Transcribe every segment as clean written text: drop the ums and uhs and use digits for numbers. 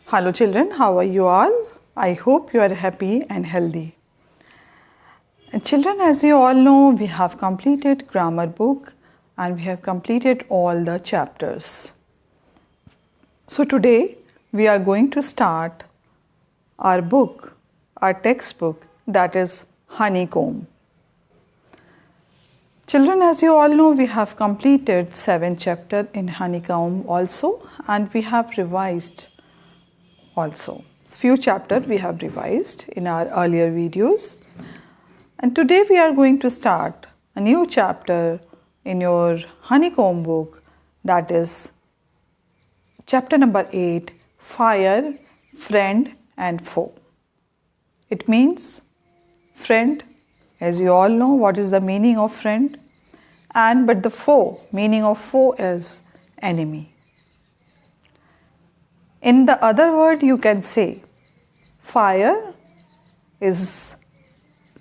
Hello children, how are you all? I hope you are happy and healthy. And children, as you all know, we have completed grammar book and we have completed all the chapters. So today we are going to start our book, our textbook, that is Honeycomb. Children, as you all know, we have completed 7 chapters in Honeycomb also, and we have revised also. Few chapters we have revised in our earlier videos. And today we are going to start a new chapter in your Honeycomb book, that is chapter number 8, Fire, Friend and Foe. It means friend, as you all know what is the meaning of friend, but the foe, meaning of foe is enemy. In the other word, you can say fire is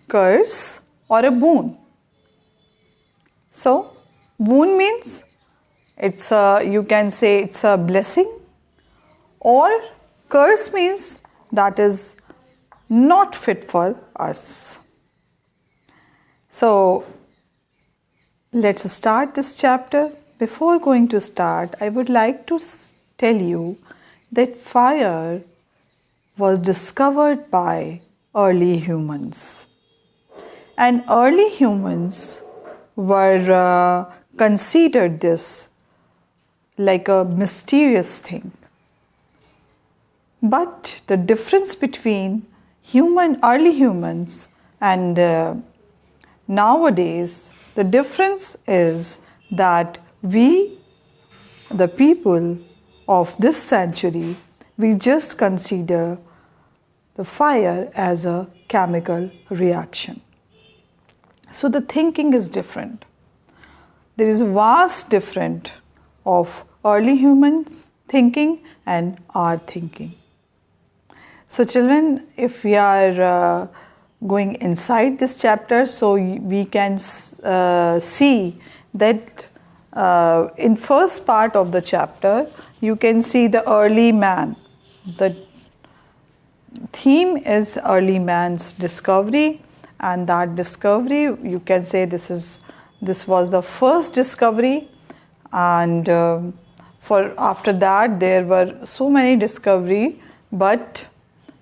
curse or a boon. So, boon means you can say it's a blessing, or curse means that is not fit for us. So, let's start this chapter. Before going to start, I would like to tell you that fire was discovered by early humans. And early humans were considered this like a mysterious thing. But the difference between early humans and nowadays, the difference is that we, the people of this century, we just consider the fire as a chemical reaction. So the thinking is different. There is a vast difference of early humans thinking and our thinking. So children, if we are going inside this chapter, so we can see that in first part of the chapter, you can see the early man. The theme is early man's discovery, and that discovery, you can say this was the first discovery, and after that there were so many discovery, but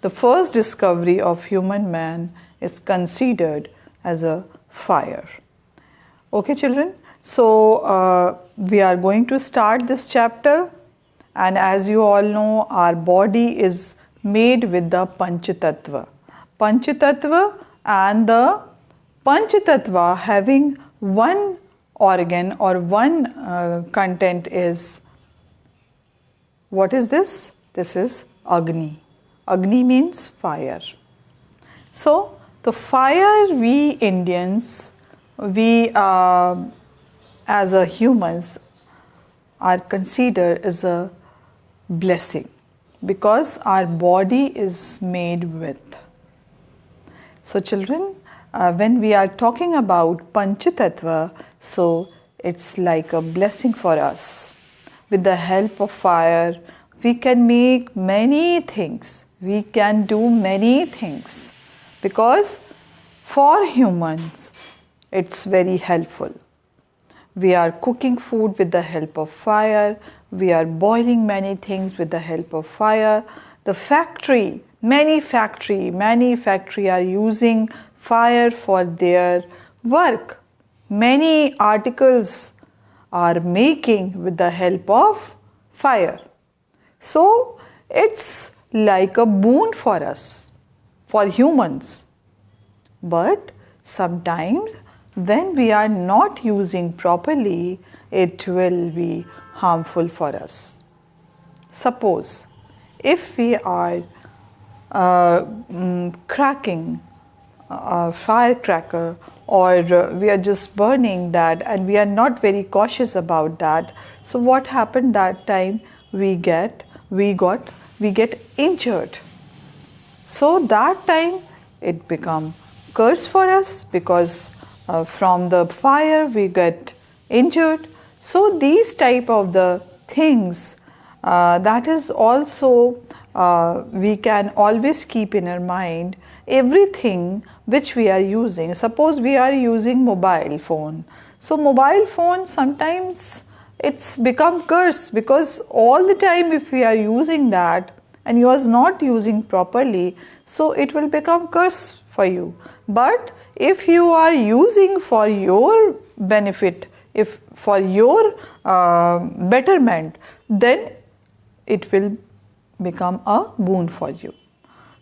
the first discovery of human man is considered as a fire. Okay children, so we are going to start this chapter, and as you all know, our body is made with the Panchatattva. Panchatattva, and the Panchatattva having one organ or one content is, what is this? This is Agni. Agni means fire. So, the fire we Indians, we as a humans are considered as a blessing because our body is made with. So children, when we are talking about Panchatattva, so it's like a blessing for us. With the help of fire, we can make many things. We can do many things because for humans, it's very helpful. We are cooking food with the help of fire. We are boiling many things with the help of fire. The factory, many factory are using fire for their work. Many articles are making with the help of fire. So it's like a boon for us, for humans. But sometimes when we are not using properly, it will be harmful for us. Suppose if we are cracking a firecracker, or we are just burning that and we are not very cautious about that, so what happened that time? We get injured. So that time it become curse for us because from the fire we get injured. So these type of the things that is also we can always keep in our mind everything which we are using. Suppose we are using mobile phone. So mobile phone sometimes it's become curse, because all the time if we are using that and you are not using properly, so it will become curse for you. But if you are using for your benefit, if for your betterment, then it will become a boon for you.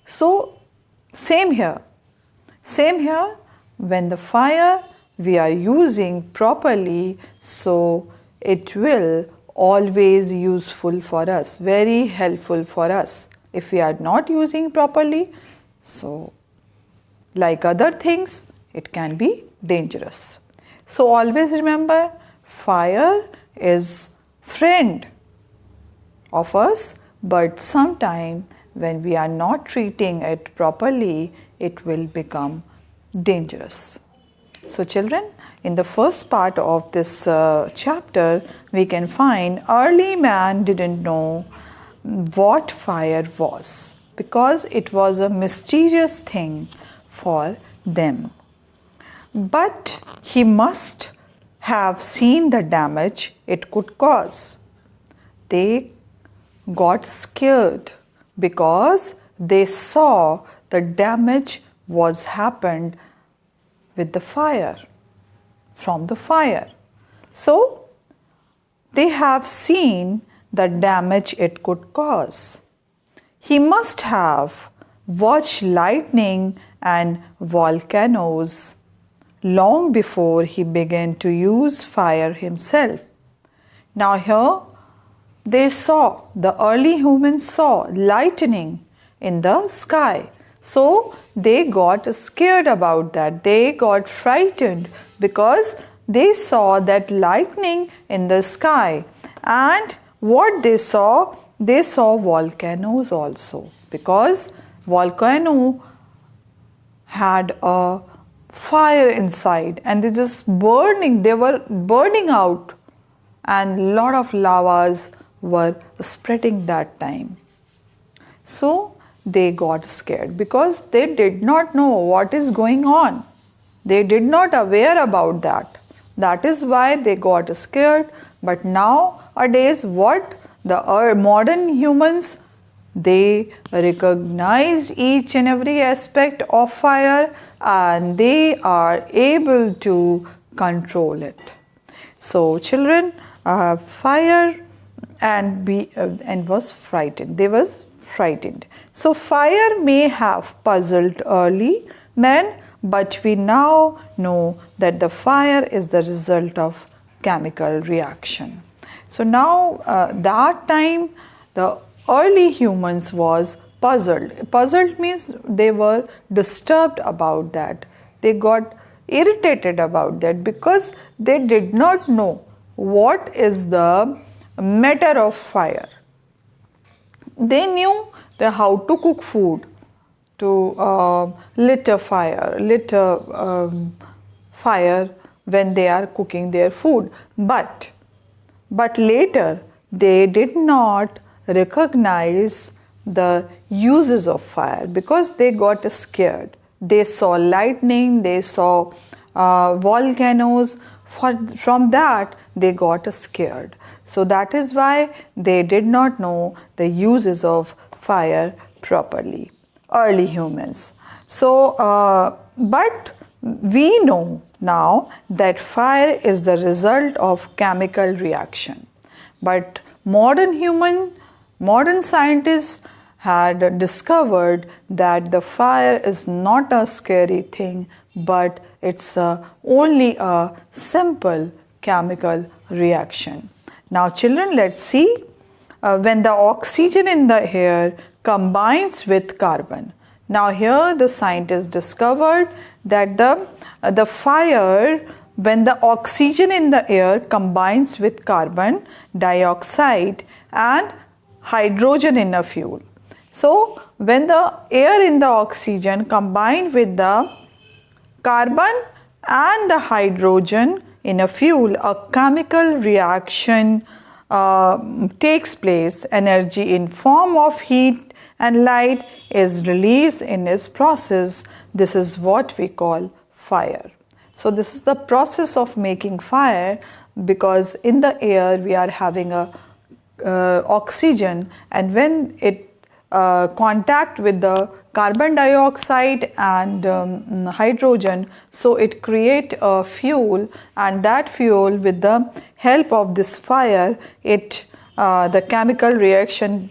So same here, when the fire we are using properly, so it will always useful for us, very helpful for us. If we are not using properly, so like other things, it can be dangerous. So always remember, fire is friend of us, but sometime when we are not treating it properly, it will become dangerous. So children, in the first part of this chapter, we can find early man didn't know what fire was, because it was a mysterious thing for them. But he must have seen the damage it could cause. They got scared because they saw the damage was happened with the fire, from the fire. So they have seen the damage it could cause. He must have watched lightning and volcanoes long before he began to use fire himself. Now here the early humans saw lightning in the sky. So they got scared about that. They got frightened because they saw that lightning in the sky. And what they saw volcanoes also, because volcano had a fire inside and they were burning out, and lot of lavas were spreading that time. So they got scared because they did not know what is going on. They did not aware about that. That is why they got scared. But nowadays, what the modern humans, they recognize each and every aspect of fire and they are able to control it. So children, fire and was frightened. They was frightened. So fire may have puzzled early men, but we now know that the fire is the result of chemical reaction. So now that time the early humans was puzzled. Puzzled means they were disturbed about that. They got irritated about that because they did not know what is the matter of fire. They knew how to cook food, to lit a fire when they are cooking their food. But later they did not recognize the uses of fire because they got scared. They saw lightning, they saw volcanoes. From that they got scared. So that is why they did not know the uses of fire properly, early humans. So, but we know now that fire is the result of chemical reaction. But modern scientists had discovered that the fire is not a scary thing, but it's only a simple chemical reaction. Now children, let's see, when the oxygen in the air combines with carbon. Now here the scientists discovered that the fire, when the oxygen in the air combines with carbon dioxide and hydrogen in a fuel. So when the air in the oxygen combined with the carbon and the hydrogen in a fuel, a chemical reaction takes place. Energy in form of heat and light is released in its process. This is what we call fire. So this is the process of making fire, because in the air we are having a oxygen, and when it contact with the carbon dioxide and hydrogen, so it create a fuel, and that fuel, with the help of this fire, the chemical reaction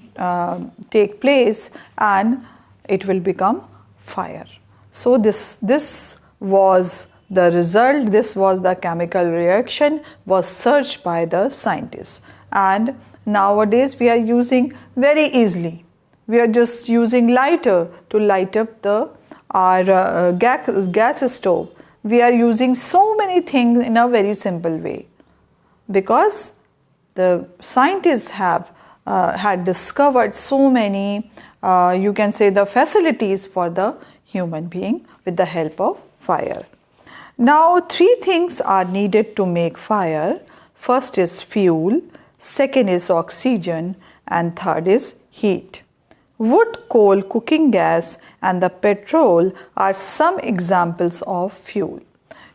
take place and it will become fire. So this was the result, this was the chemical reaction was searched by the scientists, and nowadays we are using very easily. We are just using lighter to light up our gas stove. We are using so many things in a very simple way, because the scientists have had discovered so many, you can say, the facilities for the human being with the help of fire. Now, 3 things are needed to make fire. First is fuel, second is oxygen, and third is heat. Wood, coal, cooking gas, and the petrol are some examples of fuel.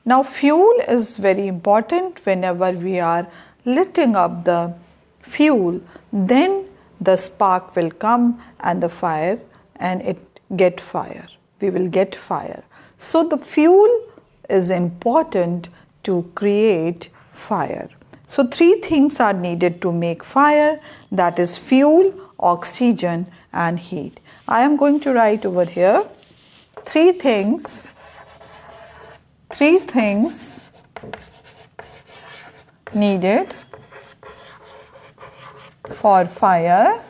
Now, fuel is very important. Whenever we are lighting up the fuel, then the spark will come and the fire, and it get fire. We will get fire. So the fuel is important to create fire. So 3 things are needed to make fire, that is fuel, oxygen, and heat. I am going to write over here 3 things needed for fire.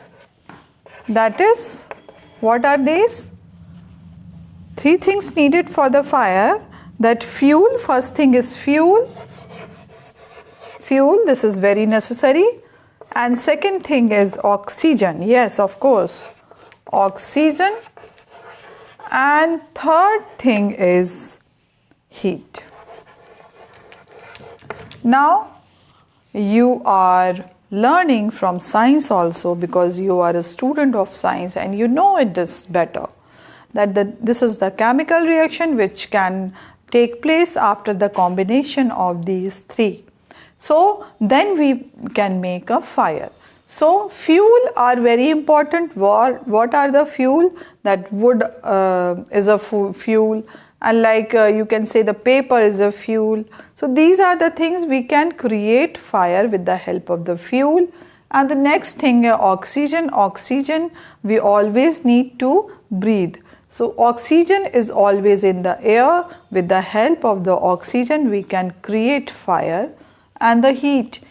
That is, what are these? 3 things needed for the fire. That fuel, first thing is fuel, this is very necessary. And second thing is oxygen, yes, of course, oxygen. And third thing is heat. Now, you are learning from science also, because you are a student of science and you know it is better, that this is the chemical reaction which can take place after the combination of these 3. So then we can make a fire. So fuel are very important. What are the fuel? That wood is a fuel, and like you can say the paper is a fuel. So these are the things we can create fire with the help of the fuel. And the next thing, oxygen. Oxygen we always need to breathe. So oxygen is always in the air. With the help of the oxygen we can create fire. And the heat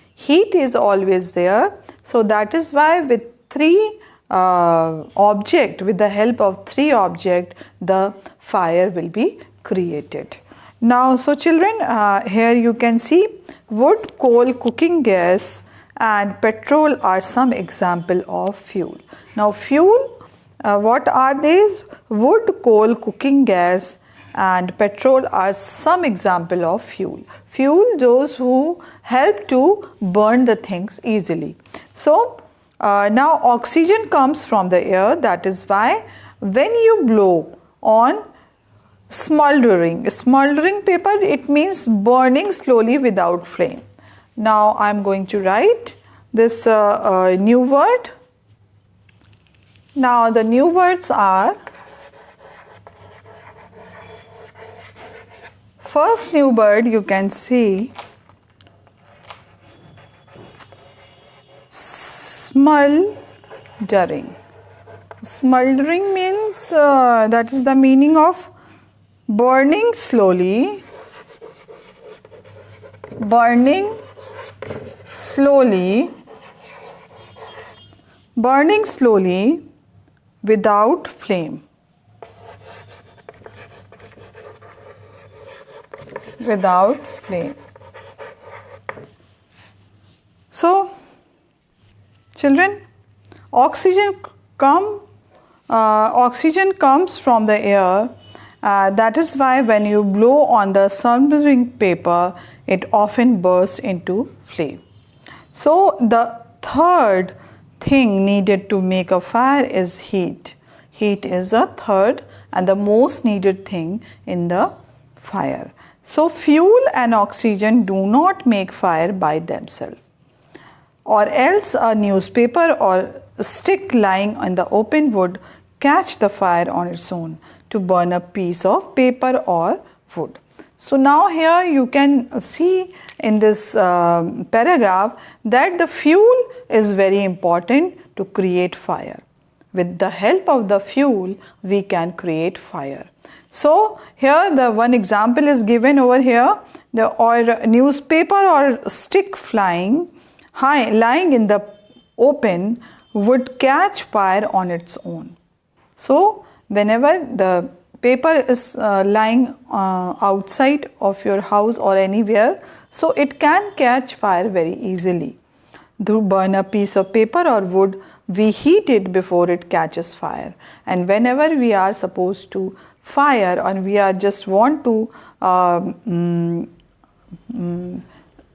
is always there. So that is why with 3 objects, with the help of 3 objects, the fire will be created. Now, so children, here you can see wood, coal, cooking gas, and petrol are some example of fuel. Now, fuel, what are these? Wood, coal, cooking gas, and petrol are some example of fuel. Fuel, those who help to burn the things easily. So, now oxygen comes from the air. That is why when you blow on smoldering paper, it means burning slowly without flame. Now I am going to write this new word. Now the new words are, first new word you can see smoldering. Smoldering means that is the meaning of burning slowly, without flame. So, children, oxygen comes from the air. That is why when you blow on the smoldering paper, it often bursts into flame. So the third thing needed to make a fire is heat. Heat is the third and the most needed thing in the fire. So fuel and oxygen do not make fire by themselves, or else a newspaper or a stick lying on the open would catch the fire on its own to burn a piece of paper or wood. So now here you can see in this paragraph that the fuel is very important to create fire. With the help of the fuel, we can create fire. So here the one example is given over here, or newspaper or stick lying in the open would catch fire on its own. So whenever the paper is lying outside of your house or anywhere, so it can catch fire very easily. To burn a piece of paper or wood, we heat it before it catches fire. And whenever we are supposed to fire, or we are just want to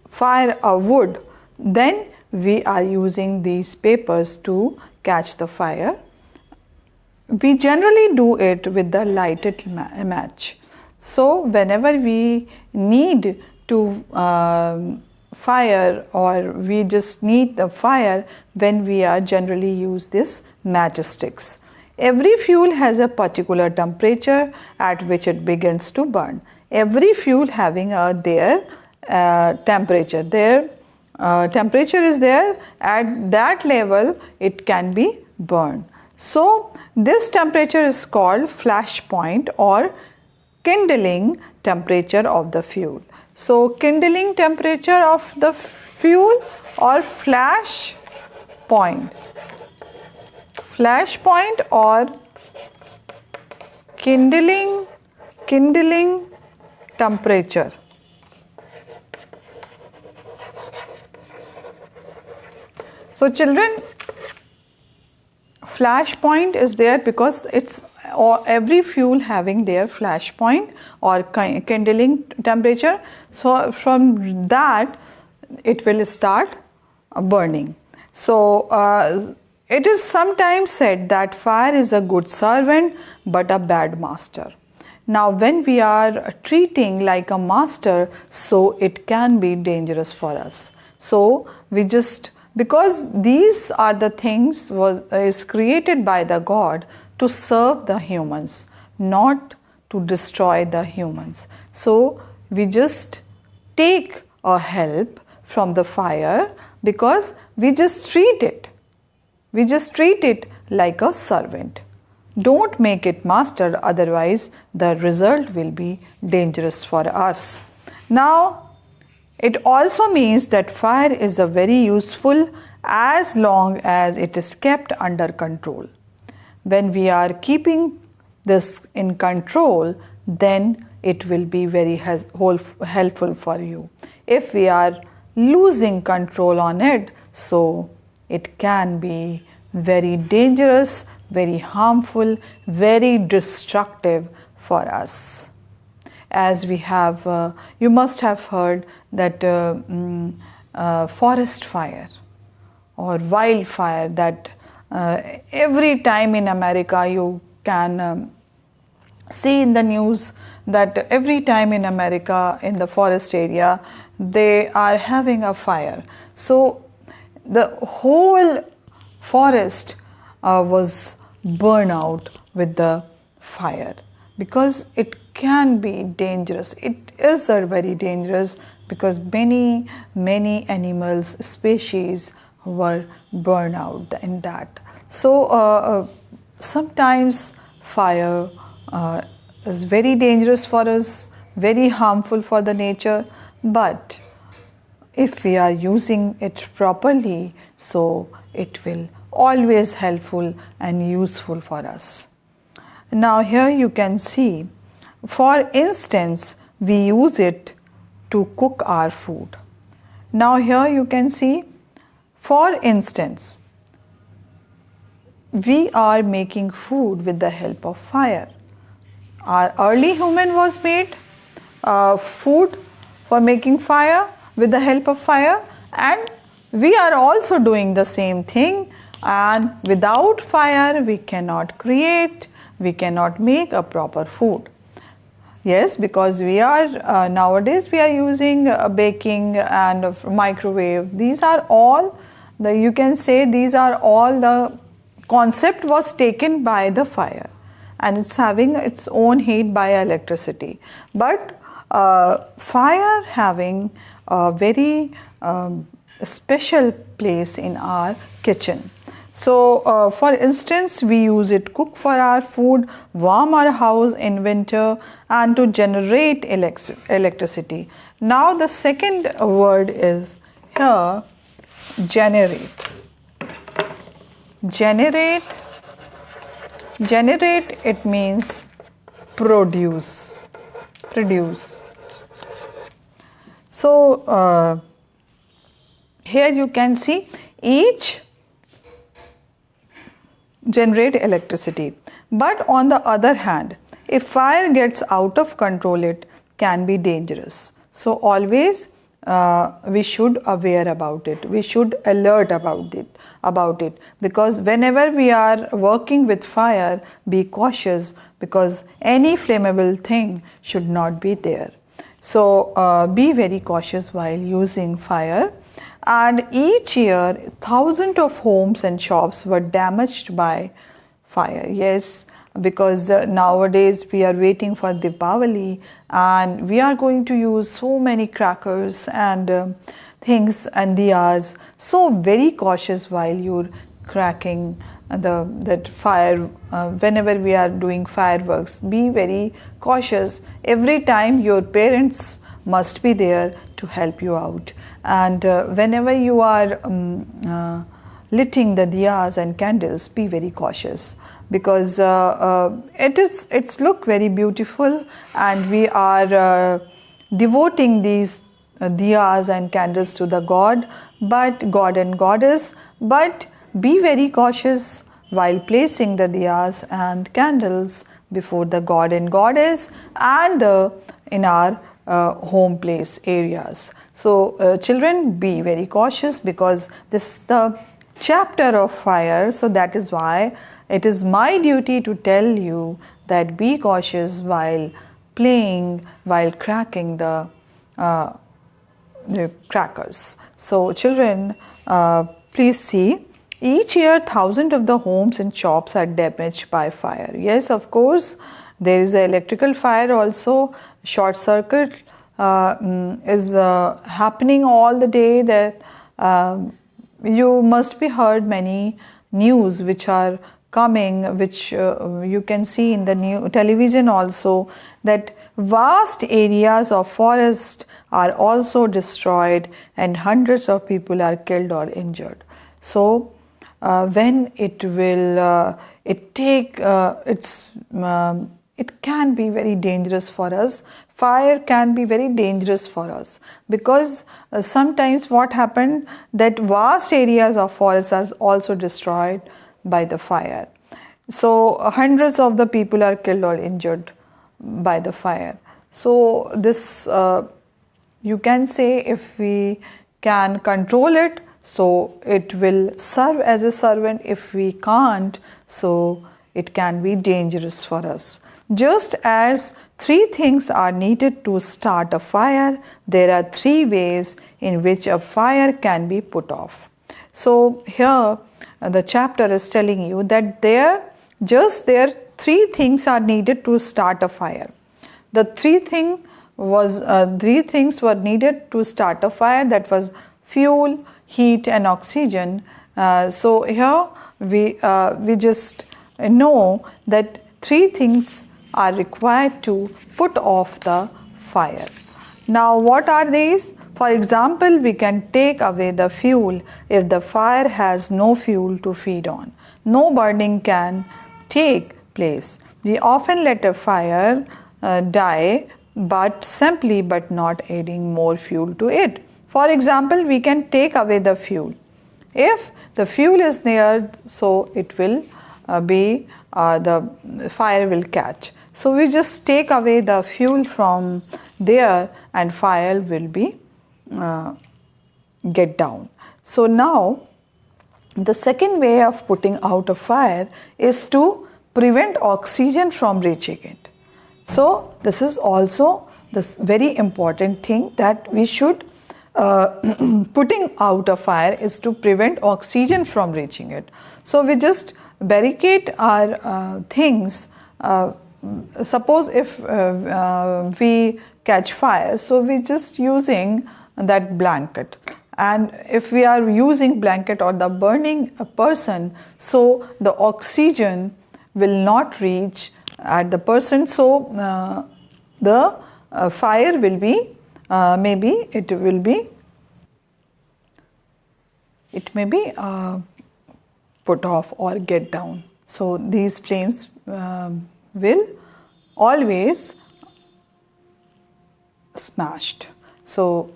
fire a wood, then we are using these papers to catch the fire. We generally do it with the lighted match. So whenever we need to fire, or we just need the fire, when we are generally use this matchsticks. Every fuel has a particular temperature at which it begins to burn. Every fuel having their temperature. Their temperature is there, at that level it can be burned. So this temperature is called flash point or kindling temperature of the fuel. So kindling temperature of the fuel or flash point or kindling temperature. So children, flash point is there because it's every fuel having their flash point or kindling temperature. So from that it will start burning. So it is sometimes said that fire is a good servant but a bad master. Now when we are treating like a master, so it can be dangerous for us. So we just, because these are the things is created by the God to serve the humans, not to destroy the humans. So we just take a help from the fire because we just treat it. We just treat it like a servant. Don't make it master, otherwise the result will be dangerous for us. Now, it also means that fire is a very useful as long as it is kept under control. When we are keeping this in control, then it will be very helpful for you. If we are losing control on it, so it can be very dangerous, very harmful, very destructive for us. As we have, you must have heard that forest fire or wildfire, that every time in America you can see in the news that every time in America in the forest area they are having a fire. So the whole forest was burned out with the fire because it can be dangerous. It is very dangerous because many animals, species were burned out in that. So sometimes fire is very dangerous for us, very harmful for the nature, but if we are using it properly, so it will always helpful and useful for us. Now here you can see, for instance, we use it to cook our food. Now here you can see, for instance, we are making food with the help of fire. Our early human was made food for making fire with the help of fire, and we are also doing the same thing and without fire we cannot create, we cannot make a proper food. Yes, because we are nowadays we are using baking and microwave. These are all the, you can say these are all the concept was taken by the fire, and it's having its own heat by electricity. But fire having a very special place in our kitchen. So, for instance, we use it cook for our food, warm our house in winter, and to generate electricity. Now, the second word is here, generate. Generate, it means produce. So, here you can see each generate electricity. But on the other hand, if fire gets out of control, it can be dangerous. So always we should aware about it. We should alert about it, because whenever we are working with fire, be cautious, because any flammable thing should not be there. So be very cautious while using fire. And each year, thousands of homes and shops were damaged by fire. Yes, because nowadays we are waiting for Deepavali, and we are going to use so many crackers and things and diyas. So very cautious while you're cracking that fire. Whenever we are doing fireworks, be very cautious. Every time your parents must be there to help you out. And whenever you are lighting the diyas and candles, be very cautious, because it's look very beautiful, and we are devoting these diyas and candles to the God and Goddess. But be very cautious while placing the diyas and candles before the God and Goddess and in our home place areas. So children, be very cautious, because this is the chapter of fire. So that is why it is my duty to tell you that be cautious while playing, while cracking the crackers. So children, please see, each year thousands of the homes and shops are damaged by fire. Yes, of course, there is an electrical fire also. Short circuit is happening all the day. That you must be heard many news which are coming, which you can see in the television also, that vast areas of forest are also destroyed and hundreds of people are killed or injured. So when it will it can be very dangerous for us. Fire can be very dangerous for us, because sometimes what happened, that vast areas of forest are also destroyed by the fire. So hundreds of the people are killed or injured by the fire. So this you can say, if we can control it, so it will serve as a servant. If we can't, so it can be dangerous for us. Just as 3 things are needed to start a fire, there are 3 ways in which a fire can be put off. So here the chapter is telling you that there 3 things are needed to start a fire. The 3 things were needed to start a fire. That was fuel, heat, and oxygen. So here we just know that 3 things are required to put off the fire. Now what are these? For example, we can take away the fuel if the fire has no fuel to feed on. No burning can take place. We often let a fire die but not adding more fuel to it. For example, we can take away the fuel. If the fuel is there, so it will the fire will catch. So we just take away the fuel from there and fire will be get down. So now The second way of putting out a fire is to prevent oxygen from reaching it. So this is also this very important thing that we should putting out a fire is to prevent oxygen from reaching it. So we just barricade our things. Suppose if we catch fire, so we just using that blanket. And if we are using blanket or the burning person, so the oxygen will not reach at the person. So the fire will be maybe it may be put off or get down. So these flames will always smashed. So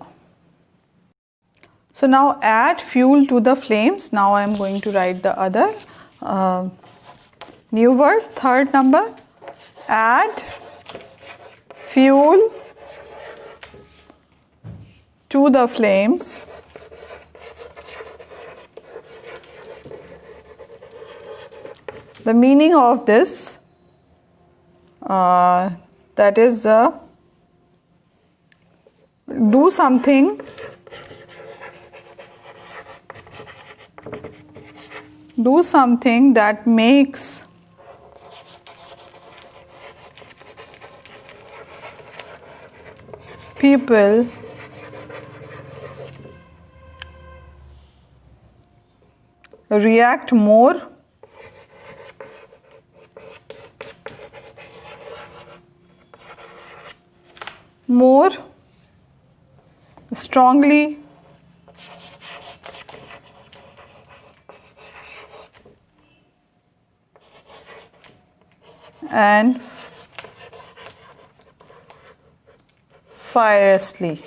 now add fuel to the flames. Now I am going to write the other new word, third number. Add fuel to the flames. The meaning of this, that is do something that makes people react more strongly and fiercely.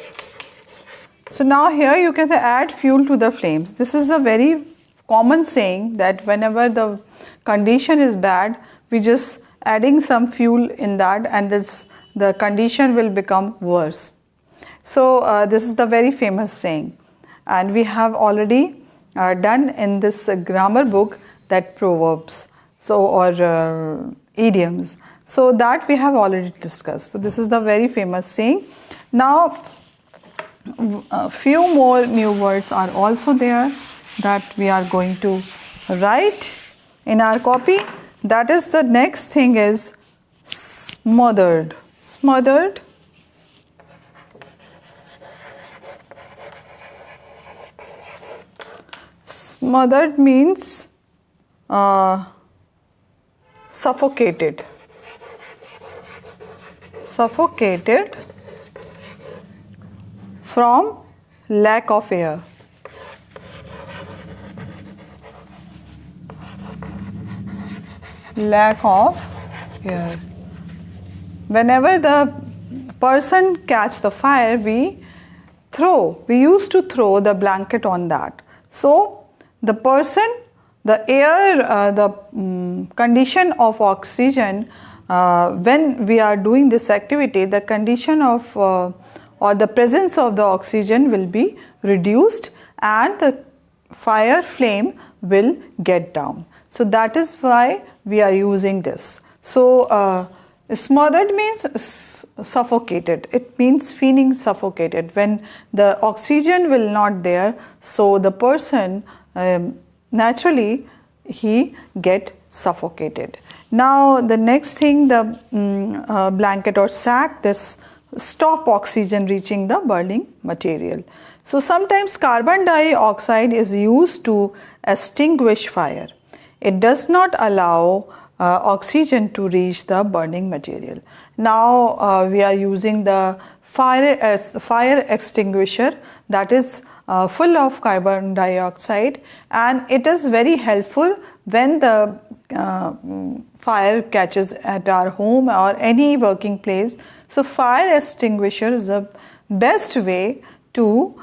So now here you can say add fuel to the flames. This is a very common saying that whenever the condition is bad, we just adding some fuel in that and the condition will become worse. So this is the very famous saying, and we have already done in this grammar book that proverbs or idioms. So that we have already discussed. So this is the very famous saying. Now a few more new words are also there that we are going to write in our copy. That is the next thing is smothered. Smothered. Smothered means suffocated. Suffocated from lack of air. Lack of air. Whenever the person catch the fire, we used to throw the blanket on that. So the person, the air, the condition of oxygen, when we are doing this activity, the condition of or the presence of the oxygen will be reduced and the fire flame will get down. So that is why we are using this. So smothered means suffocated. It means feeling suffocated when the oxygen will not there. So the person naturally he get suffocated. Now the next thing, the blanket or sack, this stop oxygen reaching the burning material. So sometimes carbon dioxide is used to extinguish fire. It does not allow oxygen to reach the burning material. Now we are using the fire extinguisher that is full of carbon dioxide, and it is very helpful when the fire catches at our home or any working place. So fire extinguisher is the best way to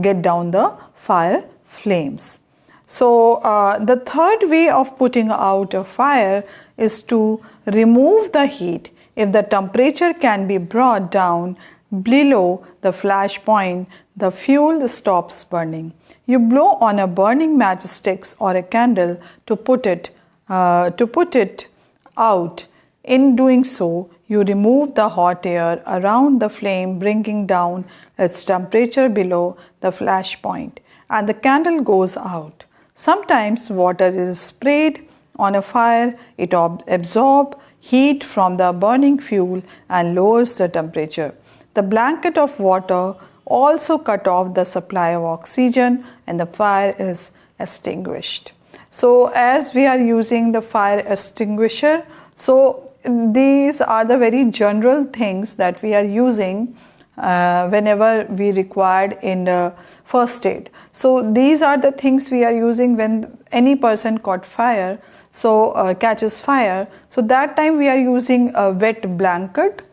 get down the fire flames. So the third way of putting out a fire is to remove the heat. If the temperature can be brought down, below the flash point, the fuel stops burning. You blow on a burning matchsticks or a candle to put it out. In doing so, you remove the hot air around the flame, bringing down its temperature below the flash point, and the candle goes out. Sometimes water is sprayed on a fire. It absorbs heat from the burning fuel and lowers the temperature. The blanket of water also cut off the supply of oxygen and the fire is extinguished. So as we are using the fire extinguisher, so these are the very general things that we are using whenever we required in the first aid. So these are the things we are using when any person caught fire, catches fire. So that time we are using a wet blanket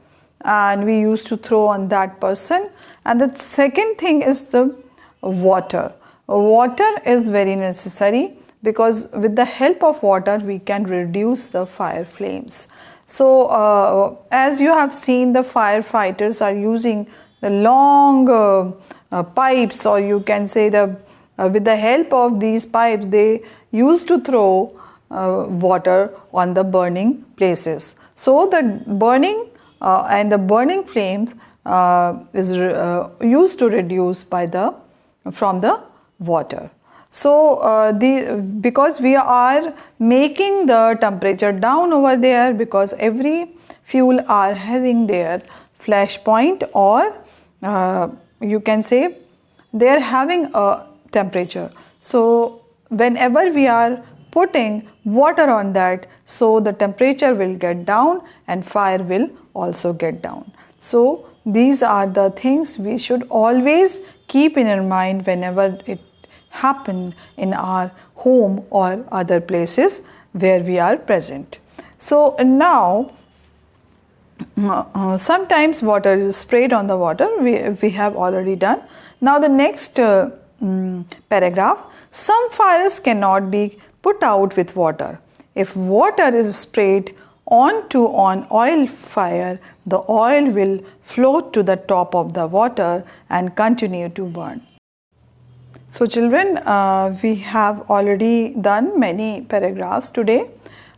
and we used to throw on that person. And the second thing is the water. Water is very necessary because with the help of water we can reduce the fire flames. So as you have seen, the firefighters are using the long pipes, or you can say with the help of these pipes they used to throw water on the burning places. So the burning and the burning flames is used to reduce from the water. So because we are making the temperature down over there, because every fuel are having their flash point, or you can say they are having a temperature. So whenever we are putting water on that, so the temperature will get down and fire will also get down. So these are the things we should always keep in our mind whenever it happen in our home or other places where we are present. So now sometimes water is sprayed on the water, we have already done. Now the next paragraph, some fires cannot be put out with water. If water is sprayed onto an oil fire, the oil will float to the top of the water and continue to burn. So children, we have already done many paragraphs today,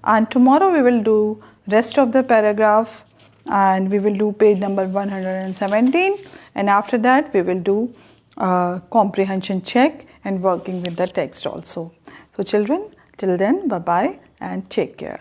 and tomorrow we will do rest of the paragraph, and we will do page number 117, and after that we will do comprehension check and working with the text also. So children, till then, bye bye and take care.